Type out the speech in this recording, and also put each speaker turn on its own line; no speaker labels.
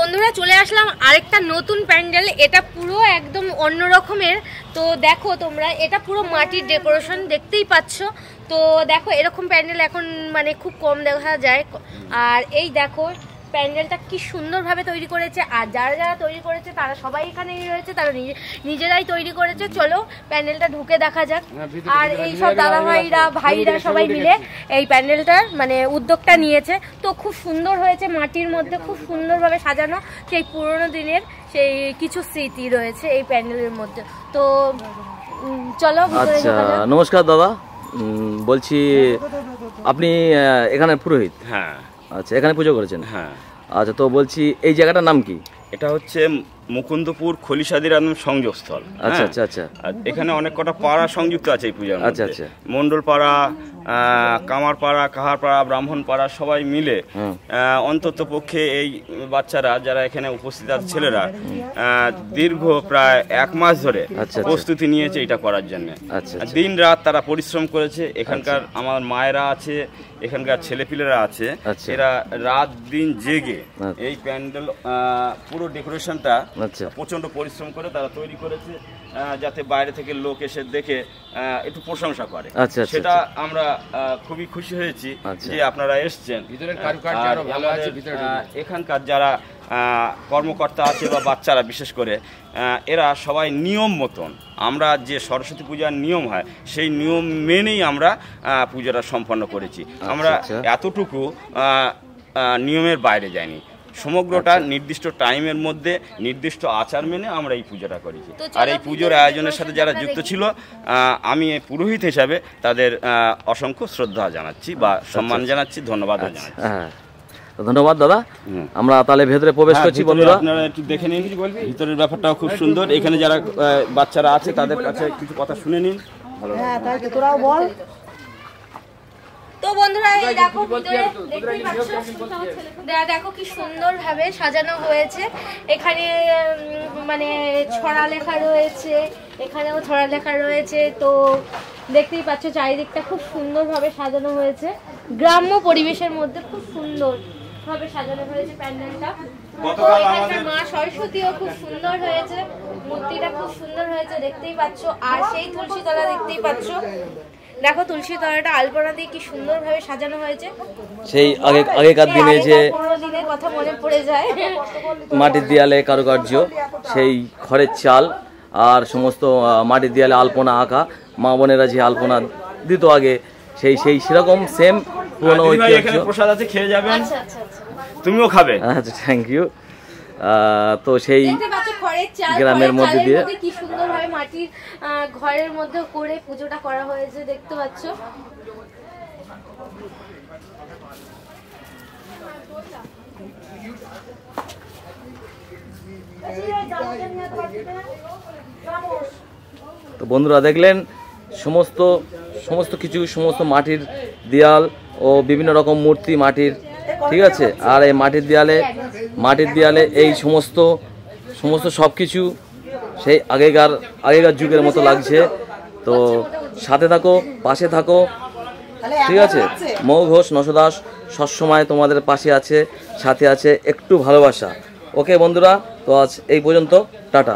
বন্ধুরা চলে আসলাম আরেকটা নতুন প্যান্ডেল। এটা পুরো একদম অন্য রকমের। তো দেখো তোমরা, এটা পুরো মাটির ডেকোরেশন দেখতেই পাচ্ছ। তো দেখো এরকম প্যান্ডেল এখন মানে খুব কম দেখা যায়। আর এই দেখো প্যান্ডেলটা কি সুন্দরভাবে তৈরি করেছে। আর যারা যারা তৈরি করেছে তারা সবাই এখানেই রয়েছে, তারা নিজেরাই তৈরি করেছে। চলো প্যান্ডেলটা ঢুকে দেখা যাক। আর এই সব দাদা ভাইরা সবাই মিলে এই প্যান্ডেলটার মানে উদ্যোগটা নিয়েছে। তো খুব সুন্দর হয়েছে, মাটির মধ্যে খুব সুন্দরভাবে সাজানো সেই পুরোনো দিনের সেই কিছু স্মৃতি রয়েছে এই প্যান্ডেলের মধ্যে। তো চলো।
আচ্ছা, নমস্কার দাদা, বলছি আপনি এখানে পুরোহিত?
হ্যাঁ।
আচ্ছা, এখানে পুজো করেছেন?
হ্যাঁ।
আচ্ছা, তো বলছি এই জায়গাটার নাম কি?
এটা হচ্ছে মুকুন্দপুর খলিশাদির সংযোগস্থল।
আচ্ছা আচ্ছা আচ্ছা।
এখানে অনেক কটা পাড়া সংযুক্ত আছে এই পূজার মধ্যে।
আচ্ছা আচ্ছা।
মন্ডল পাড়া, কামার পাড়া, কাহার পাড়া, ব্রাহ্মণ পাড়া সবাই মিলে অন্তত পক্ষে এই বাচ্চারা যারা এখানে উপস্থিত আছে ছেলেরা দীর্ঘ প্রায় 1 মাস ধরে প্রস্তুতি নিয়েছে এটা করার জন্য। দিন রাত তারা পরিশ্রম করেছে। এখানকার আমার মায়েরা আছে, এখানকার ছেলেপিলেরা আছে, এরা রাত দিন জেগে এই প্যান্ডেল পুরো ডেকোরেশনটা প্রচন্ড পরিশ্রম করে তারা তৈরি করেছে, যাতে বাইরে থেকে লোক এসে দেখে একটু প্রশংসা করে। সেটা আমরা খুবই খুশি হয়েছি যে আপনারা এসছেন। এখানকার যারা কর্মকর্তা আছে বা বাচ্চারা বিশেষ করে এরা সবাই নিয়ম মতন, আমরা যে সরস্বতী পূজার নিয়ম হয় সেই নিয়ম মেনেই আমরা পূজাটা সম্পন্ন করেছি। আমরা এতটুকু নিয়মের বাইরে যাইনি, সমগ্রটা নির্দিষ্ট টাইমের মধ্যে নির্দিষ্ট আচার মেনে আমরা এই পূজাটা করেছি। আর এই পুজোর আয়োজনের সাথে যারা যুক্ত ছিল আমি পুরোহিত হিসাবে তাদের অসংখ্য শ্রদ্ধা জানাচ্ছি বা সম্মান জানাচ্ছি, ধন্যবাদ জানাচ্ছি।
ধন্যবাদ দাদা। আমরা তাহলে ভেতরে প্রবেশ করছি। বন্ধুরা
আপনারা একটু দেখে নিন, ভিতরের ব্যাপারটাও খুব সুন্দর। এখানে যারা বাচ্চারা আছে তাদের কাছে কিছু কথা শুনে নিন।
তোরাও বল। তো বন্ধুরা এই দেখো ভিতরে দেখতেই পাচ্ছ, দেখো কি সুন্দরভাবে সাজানো হয়েছে। এখানে মানে ছড়া লেখা রয়েছে, এখানেও ছড়া লেখা রয়েছে। তো দেখতেই পাচ্ছ চারিদিকটা খুব সুন্দরভাবে সাজানো হয়েছে, গ্রাম্য পরিবেশের মধ্যে খুব সুন্দর ভাবে সাজানো হয়েছে প্যান্ডেলটা। মা সরস্বতীও খুব সুন্দর হয়েছে, মূর্তিটা খুব সুন্দর হয়েছে দেখতেই পাচ্ছ। আর সেই তুলসী তলা দেখতেই পাচ্ছ, দেখো তুলসী তলাটা আলপনা দিয়ে কি সুন্দর ভাবে সাজানো হয়েছে।
সেই আগেকার দিনে যে
দিনের কথা মনে পড়ে যায়।
মাটির দেয়ালে কারুকার্য, সেই খড়ের চাল আর সমস্ত মাটির দেয়ালে আলপনা আঁকা, মা বোনেরা যে আলপনা দিত আগে, সেই সেরকম সেম পুরনো ঐতিহ্য।
প্রসাদ আছে, খেয়ে যাবেন, তুমিও খাবে।
আচ্ছা, থ্যাংক ইউ। তো সেই গ্রামের মধ্যে দিয়ে
কি সুন্দর ভাবে মাটির ঘরের মধ্যে করে পুজোটা করা হয়েছে দেখতে পাচ্ছ।
তো বন্ধুরা দেখলেন সমস্ত কিছু, সমস্ত মাটির দেয়াল ও বিভিন্ন রকম মূর্তি মাটির, ঠিক আছে। আর এই মাটির দেয়ালে এই সমস্ত সব কিছু সেই আগেকার যুগের মতো লাগছে। তো সাথে থাকো, পাশে থাকো, ঠিক আছে। মৌ ঘোষ, নশদাস সবসময় তোমাদের পাশে আছে, সাথে আছে একটু ভালোবাসা। ওকে বন্ধুরা, তো আজ এই পর্যন্ত, টাটা।